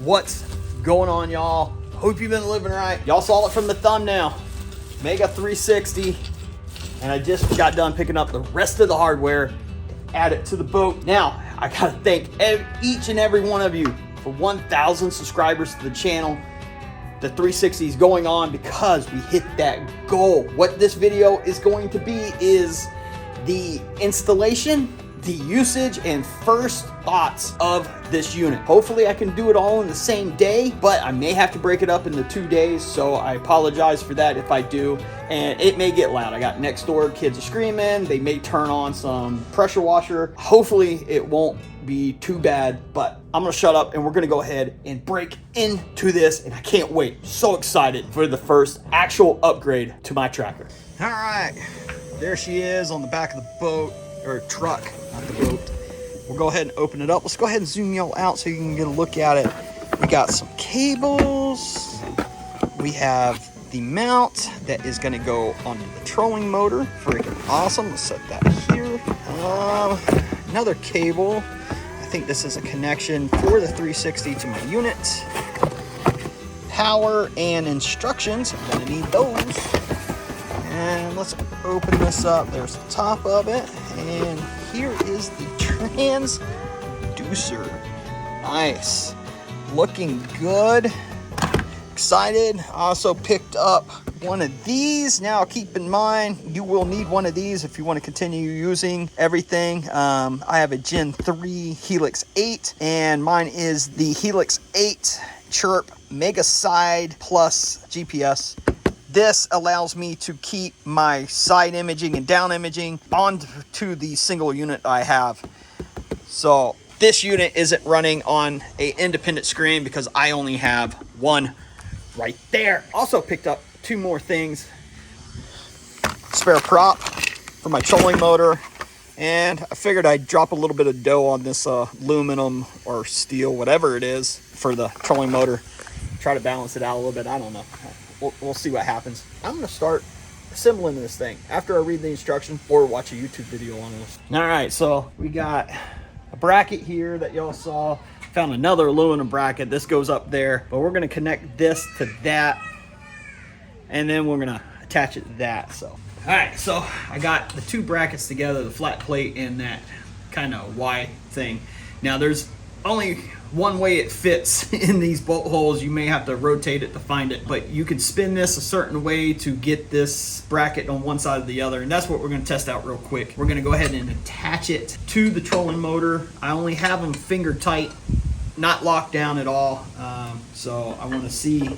What's going on, y'all? Hope you've been living right. Y'all saw it from the thumbnail. Mega 360. And I just got done picking up the rest of the hardware to add it to the boat. Now, I gotta thank each and every one of you for 1,000 subscribers to the channel. The 360 is going on because we hit that goal. What this video is going to be is the installation, the usage, and first thoughts of this unit. Hopefully I can do it all in the same day, but I may have to break it up into 2 days, so I apologize for that if I do. And it may get loud. I got next door kids are screaming. They may turn on some pressure washer. Hopefully it won't be too bad, but I'm gonna shut up and we're gonna go ahead and break into this, and I can't wait. So excited for the first actual upgrade to my tractor. All right, there she is on the back of the boat, or truck, not the boat. We'll go ahead and open it up. Let's go ahead and zoom y'all out so you can get a look at it. We got some cables. We have the mount that is gonna go onto the trolling motor. Freaking awesome. Let's set that here. Another cable. I think this is a connection for the 360 to my unit. Power and instructions. I'm gonna need those. And let's open this up. There's the top of it. And here is the transducer. Nice. Looking good. Excited. I also picked up one of these. Now keep in mind, you will need one of these if you want to continue using everything. I have a Gen 3 Helix 8, and mine is the Helix 8 Chirp Mega Side Plus GPS. This allows me to keep my side imaging and down imaging onto the single unit I have. So this unit isn't running on an independent screen because I only have one right there. Also picked up 2 more things. Spare prop for my trolling motor. And I figured I'd drop a little bit of dough on this aluminum or steel, whatever it is, for the trolling motor. Try to balance it out a little bit. I don't know. We'll see what happens. I'm going to start assembling this thing after I read the instructions or watch a YouTube video on this. All right, so we got a bracket here that y'all saw. Found another aluminum bracket. This goes up there, but we're going to connect this to that, and then we're going to attach it to that. So, all right, so I got the 2 brackets together, the flat plate and that kind of Y thing. Now there's only one way it fits in these bolt holes. You may have to rotate it to find it, but you can spin this a certain way to get this bracket on one side or the other, and that's what we're going to test out real quick. We're going to go ahead and attach it to the trolling motor. I only have them finger tight, not locked down at all, so I want to see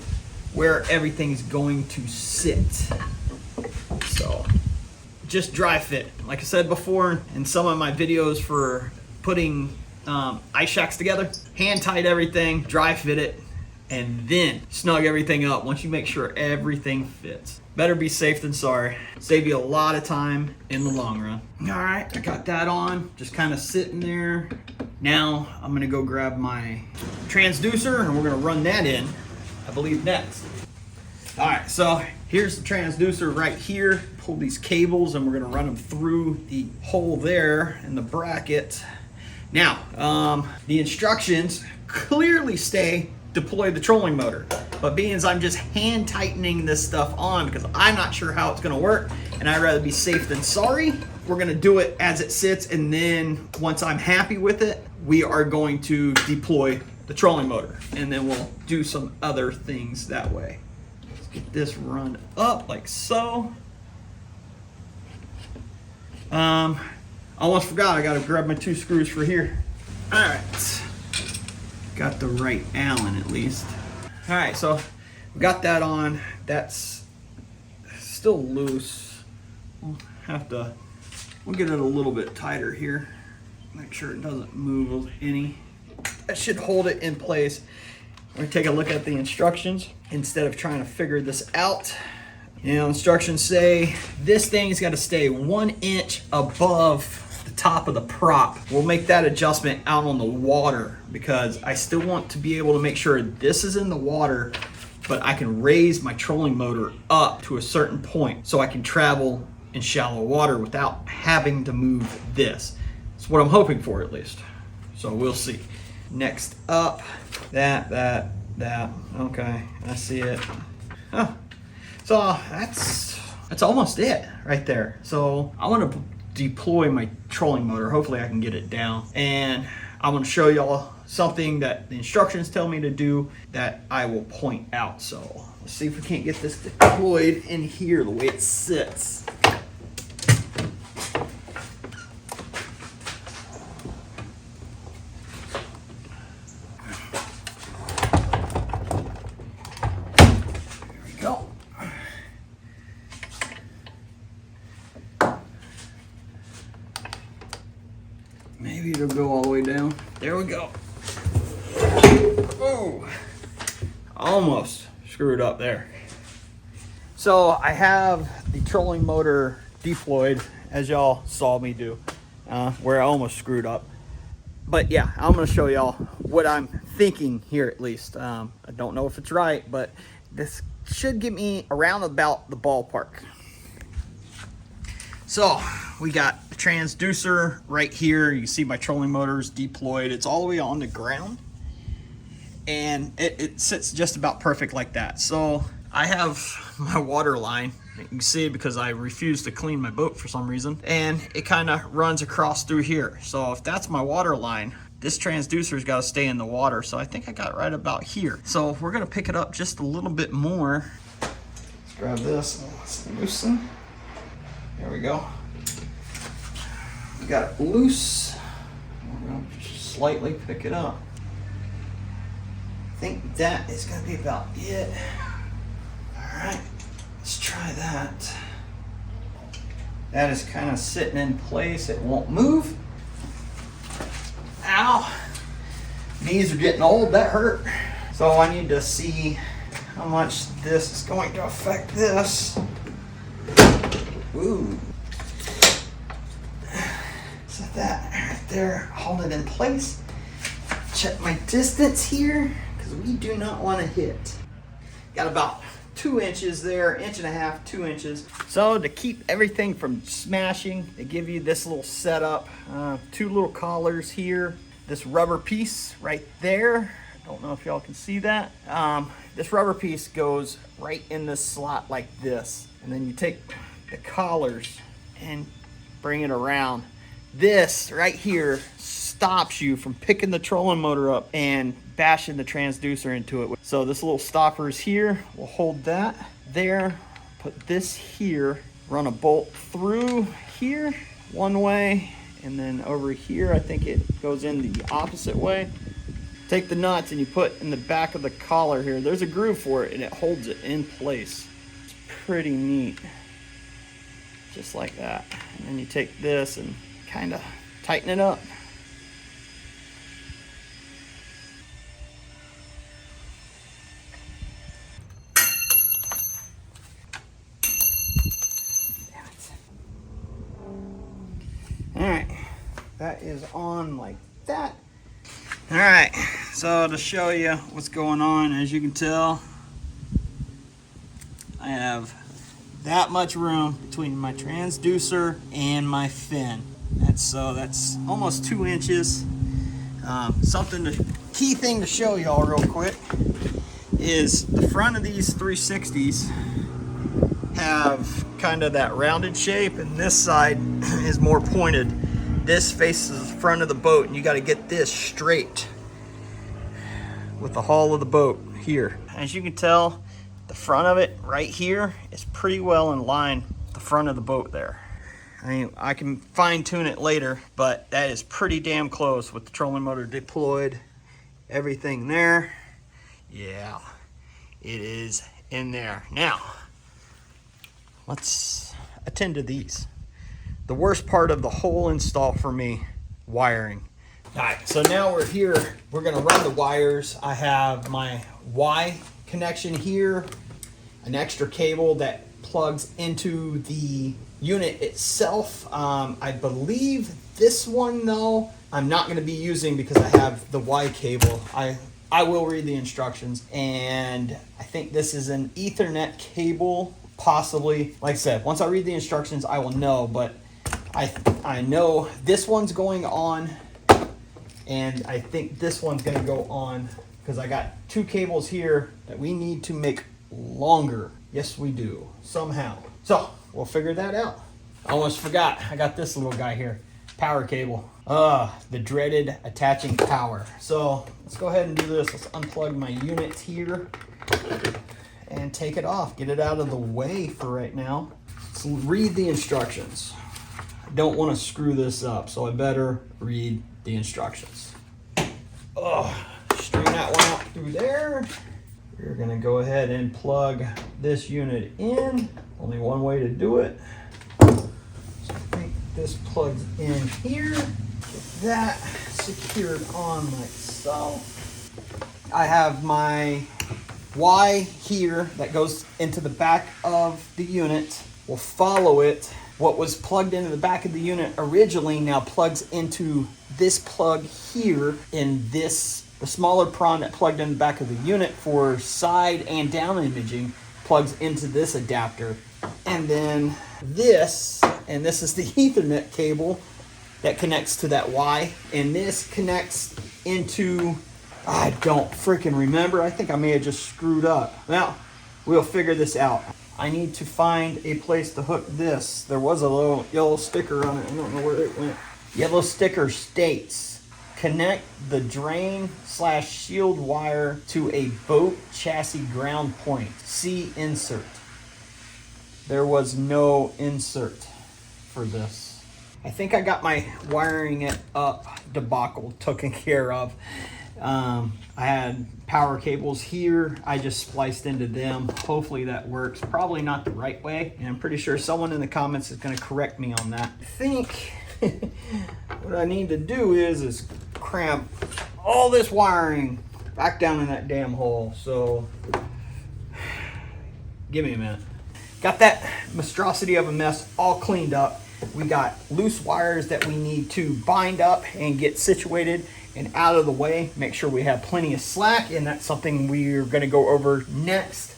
where everything's going to sit. So just dry fit. Like I said before in some of my videos for putting ice shacks together, hand tight everything, dry fit it, and then snug everything up once you make sure everything fits. Better be safe than sorry. Save you a lot of time in the long run. All right, I got that on, just kind of sitting there. Now I'm gonna go grab my transducer and we're gonna run that in, I believe, next. All right, so here's the transducer right here. Pull these cables and we're gonna run them through the hole there in the bracket. Now, the instructions clearly say deploy the trolling motor, but being as I'm just hand tightening this stuff on because I'm not sure how it's gonna work and I'd rather be safe than sorry, we're gonna do it as it sits, and then once I'm happy with it, we are going to deploy the trolling motor, and then we'll do some other things that way. Let's get this run up like so. Almost forgot, I gotta grab my 2 screws for here. All right, got the right Allen at least. All right, so we got that on. That's still loose. We'll get it a little bit tighter here. Make sure it doesn't move any. That should hold it in place. We're gonna take a look at the instructions instead of trying to figure this out. You know, instructions say this thing's gotta stay 1 inch above the top of the prop. We'll make that adjustment out on the water because I still want to be able to make sure this is in the water, but I can raise my trolling motor up to a certain point so I can travel in shallow water without having to move this. It's what I'm hoping for, at least. So we'll see. Next up, that. Okay, I see it. Oh, so that's almost it right there. So I want to deploy my trolling motor. Hopefully I can get it down. And I'm going to show y'all something that the instructions tell me to do that I will point out. So let's see if we can't get this deployed in here the way it sits. Maybe it'll go all the way down. There we go. Oh, almost screwed up there. So I have the trolling motor deployed, as y'all saw me do, where I almost screwed up. But yeah, I'm going to show y'all what I'm thinking here at least. I don't know if it's right, but this should get me around about the ballpark. So we got the transducer right here. You can see my trolling motor is deployed. It's all the way on the ground, and it sits just about perfect like that. So I have my water line. You can see it because I refuse to clean my boat for some reason, and it kind of runs across through here. So if that's my water line, this transducer's got to stay in the water. So I think I got right about here. So we're gonna pick it up just a little bit more. Let's grab this and let's loosen. There we go. We got it loose. We're going to slightly pick it up. I think that is going to be about it. All right, let's try that. That is kind of sitting in place. It won't move. Ow. Knees are getting old. That hurt. So I need to see how much this is going to affect this. Ooh. Set that right there, hold it in place. Check my distance here, because we do not want to hit. Got about 2 inches there, 1.5 inches, 2 inches. So to keep everything from smashing, they give you this little setup. 2 little collars here. This rubber piece right there. I don't know if y'all can see that. This rubber piece goes right in this slot like this. And then you take the collars and bring it around. This right here stops you from picking the trolling motor up and bashing the transducer into it. So this little stopper is here. We'll hold that there, put this here, run a bolt through here one way, and then over here I think it goes in the opposite way. Take the nuts and you put in the back of the collar here. There's a groove for it and it holds it in place. It's pretty neat. Just like that. And then you take this and kind of tighten it up. All right, that is on like that. All right, so to show you what's going on, as you can tell, I have that much room between my transducer and my fin. That's almost 2 inches. Key thing to show y'all real quick is the front of these 360s have kind of that rounded shape, and this side is more pointed. This faces the front of the boat, and you got to get this straight with the hull of the boat here. As you can tell, the front of it right here is pretty well in line with the front of the boat there. I mean, I can fine tune it later, but that is pretty damn close with the trolling motor deployed. Everything there. Yeah, it is in there. Now, let's attend to these. The worst part of the whole install for me, wiring. All right, so now we're here. We're gonna run the wires. I have my Y connection here, an extra cable that plugs into the unit itself. I believe this one though, I'm not gonna be using because I have the Y cable. I will read the instructions, and I think this is an Ethernet cable, possibly. Like I said, once I read the instructions, I will know, but I know this one's going on, And I think this one's gonna go on because I got 2 cables here that we need to make longer. Yes, we do, somehow. So we'll figure that out. I almost forgot, I got this little guy here, power cable. The dreaded attaching power. So let's go ahead and do this. Let's unplug my unit here and take it off, get it out of the way for right now. Let's read the instructions. I don't want to screw this up, so I better read the instructions. String that one out through there. We're gonna go ahead and plug this unit in. Only one way to do it. So I think this plugs in here. Get that secured on myself. I have my Y here that goes into the back of the unit. We'll follow it. What was plugged into the back of the unit originally now plugs into this plug here in this, the smaller prong that plugged in the back of the unit for side and down imaging plugs into this adapter. And then this, and this is the Ethernet cable that connects to that Y, and this connects into, I don't freaking remember. I think I may have just screwed up. Now, we'll figure this out. I need to find a place to hook this. There was a little yellow sticker on it. I don't know where it went. Yellow sticker states, connect the drain/shield wire to a boat chassis ground point. See insert. There was no insert for this. I think I got my wiring it up debacle taken care of. I had power cables here. I just spliced into them. Hopefully that works. Probably not the right way. And I'm pretty sure someone in the comments is going to correct me on that. I think what I need to do is cramp all this wiring back down in that damn hole. So give me a minute. Got that monstrosity of a mess all cleaned up. We got loose wires that we need to bind up and get situated and out of the way. Make sure we have plenty of slack, and that's something we're going to go over next.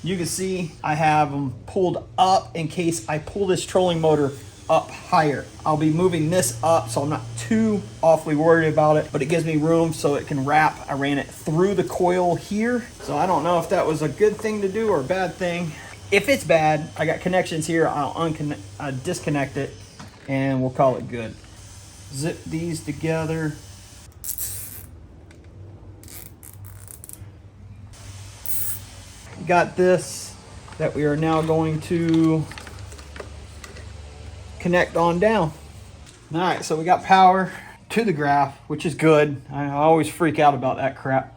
You can see I have them pulled up in case I pull this trolling motor up higher. I'll be moving this up, so I'm not too awfully worried about it, but it gives me room so it can wrap. I ran it through the coil here, so I don't know if that was a good thing to do or a bad thing. If it's bad, I got connections here. I'll disconnect it and we'll call it good. Zip these together. Got this that we are now going to connect on down. All right, so we got power to the graph, which is good. I always freak out about that crap.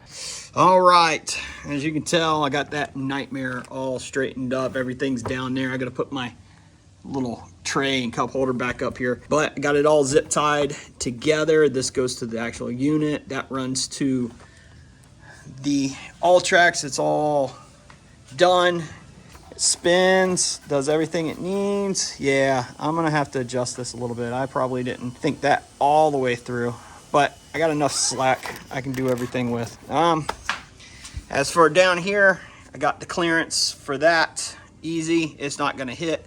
All right, as you can tell, I got that nightmare all straightened up. Everything's down there. I got to put my little tray and cup holder back up here, but I got it all zip tied together. This goes to the actual unit that runs to the All-Trax. It's all done. It spins, does everything it needs. Yeah, I'm gonna have to adjust this a little bit. I probably didn't think that all the way through, but I got enough slack I can do everything with. As for down here, I got the clearance for that. Easy, it's not gonna hit.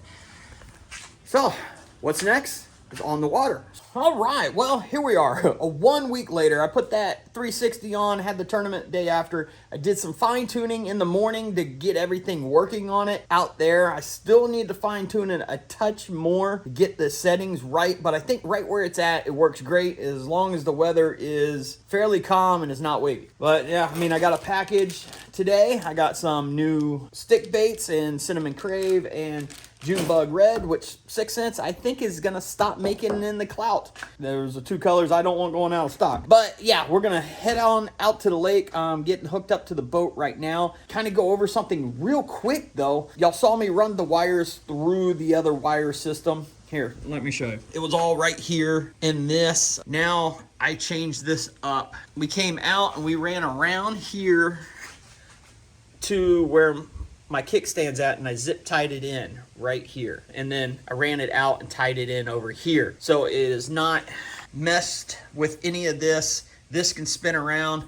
So, what's next is on the water. All right, well, here we are. 1 week later, I put that 360 on, had the tournament day after. I did some fine tuning in the morning to get everything working on it out there. I still need to fine tune it a touch more to get the settings right, but I think right where it's at, it works great as long as the weather is fairly calm and is not wavy. But yeah, I mean, I got a package today. I got some new stick baits in Cinnamon Crave and Junebug Red, which 6 cents I think is gonna stop making in the clout. There's the 2 colors I don't want going out of stock. But yeah, we're gonna head on out to the lake. Getting hooked up to the boat right now. Kind of go over something real quick though. Y'all saw me run the wires through the other wire system. Here, let me show you. It was all right here in this. Now I changed this up. We came out and we ran around here to where my kickstand's at, and I zip tied it in right here, and then I ran it out and tied it in over here, so it is not messed with any of this. This can spin around.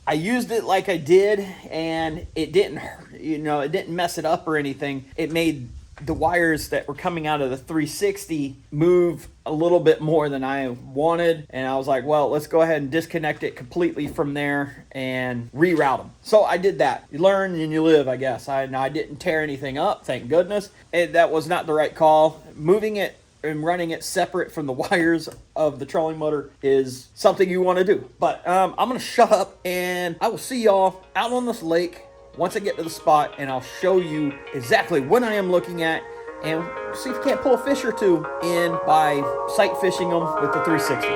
I used it like I did, and it didn't, you know, it didn't mess it up or anything. It made the wires that were coming out of the 360 move a little bit more than I wanted, and I was like, well, let's go ahead and disconnect it completely from there and reroute them. So I did that. You learn and you live, I guess. I didn't tear anything up, thank goodness. That was not the right call. Moving it and running it separate from the wires of the trolling motor is something you want to do. But I'm gonna shut up, and I will see y'all out on this lake once I get to the spot, and I'll show you exactly what I am looking at, and see if we can't pull a fish or two in by sight fishing them with the 360.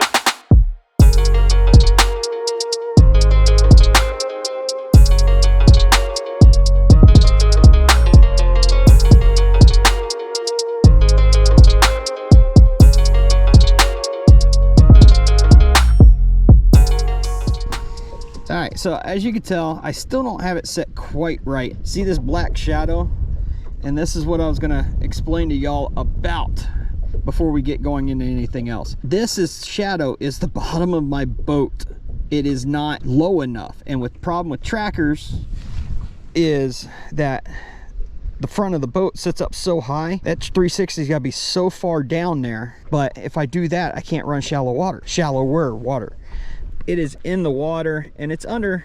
All right, so as you can tell, I still don't have it set quite right. See this black shadow? And this is what I was gonna explain to y'all about before we get going into anything else. This shadow is the bottom of my boat. It is not low enough. And the problem with trackers is that the front of the boat sits up so high, that 360's gotta be so far down there. But if I do that, I can't run shallower water. It is in the water, and it's under,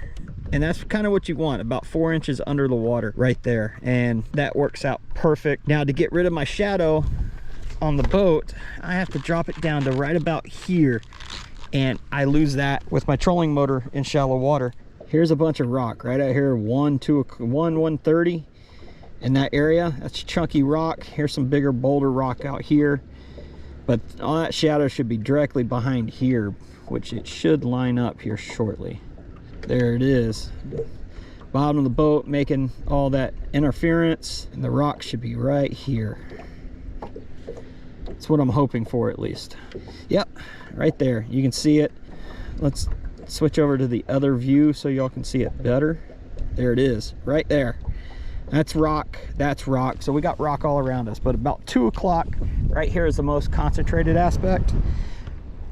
and that's kind of what you want, about 4 inches under the water right there, and that works out perfect. Now, to get rid of my shadow on the boat, I have to drop it down to right about here, and I lose that with my trolling motor in shallow water. Here's a bunch of rock right out here, 130 in that area. That's chunky rock. Here's some bigger boulder rock out here, but all that shadow should be directly behind here, which it should line up here shortly. There it is. Bottom of the boat making all that interference, and the rock should be right here. That's what I'm hoping for, at least. Yep, right there. You can see it. Let's switch over to the other view so y'all can see it better. There it is, right there. That's rock, that's rock. So we got rock all around us, but about 2 o'clock, right here is the most concentrated aspect.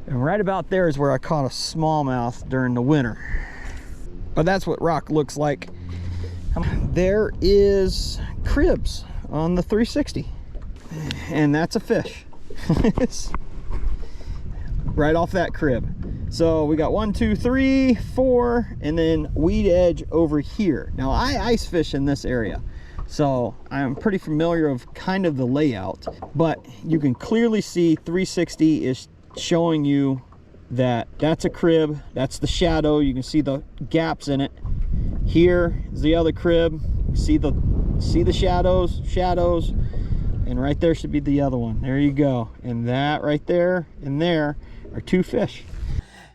And right about there is where I caught a smallmouth during the winter. But that's what rock looks like. There is cribs on the 360. And that's a fish. Right off that crib. So we got 1, 2, 3, 4, and then weed edge over here. Now I ice fish in this area, so I'm pretty familiar of kind of the layout, but you can clearly see 360 is showing you that that's a crib, that's the shadow. You can see the gaps in it. Here is the other crib. See the shadows, and right there should be the other one. There you go. And that right there and there are 2 fish.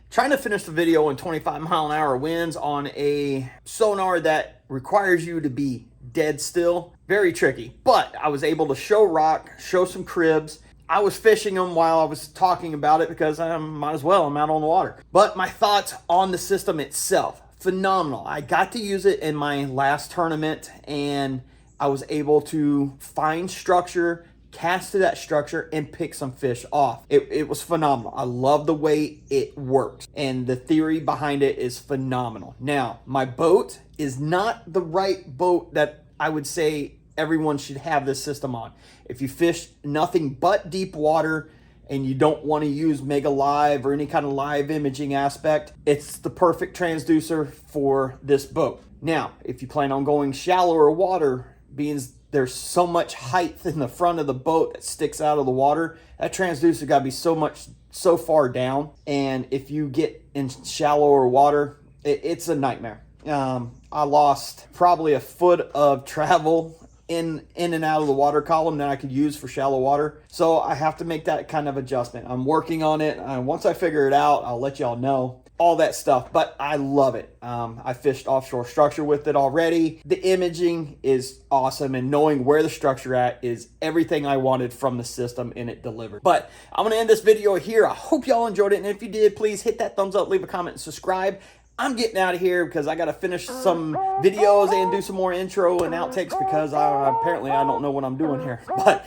Trying to finish the video in 25-mile-an-hour winds on a sonar that requires you to be dead still. Very tricky, but I was able to show rock, show some cribs. I was fishing them while I was talking about it because I might as well, I'm out on the water. But my thoughts on the system itself, phenomenal. I got to use it in my last tournament, and I was able to find structure, cast to that structure, and pick some fish off. It was phenomenal. I love the way it works, and the theory behind it is phenomenal. Now, my boat is not the right boat that I would say everyone should have this system on. If you fish nothing but deep water and you don't want to use Mega Live or any kind of live imaging aspect, it's the perfect transducer for this boat. Now, if you plan on going shallower water, being there's so much height in the front of the boat that sticks out of the water, that transducer got to be so far down. And if you get in shallower water, it's a nightmare. I lost probably a foot of travel in and out of the water column that I could use for shallow water. So I have to make that kind of adjustment. I'm working on it. Once I figure it out, I'll let y'all know. All that stuff, but I love it. I fished offshore structure with it already. The imaging is awesome, and knowing where the structure at is everything I wanted from the system, and it delivered. But I'm gonna end this video here. I hope y'all enjoyed it, and if you did, please hit that thumbs up, leave a comment, and subscribe. I'm getting out of here because I gotta finish some videos and do some more intro and outtakes because apparently I don't know what I'm doing here. But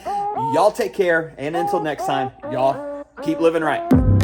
y'all take care, and until next time, y'all keep living right.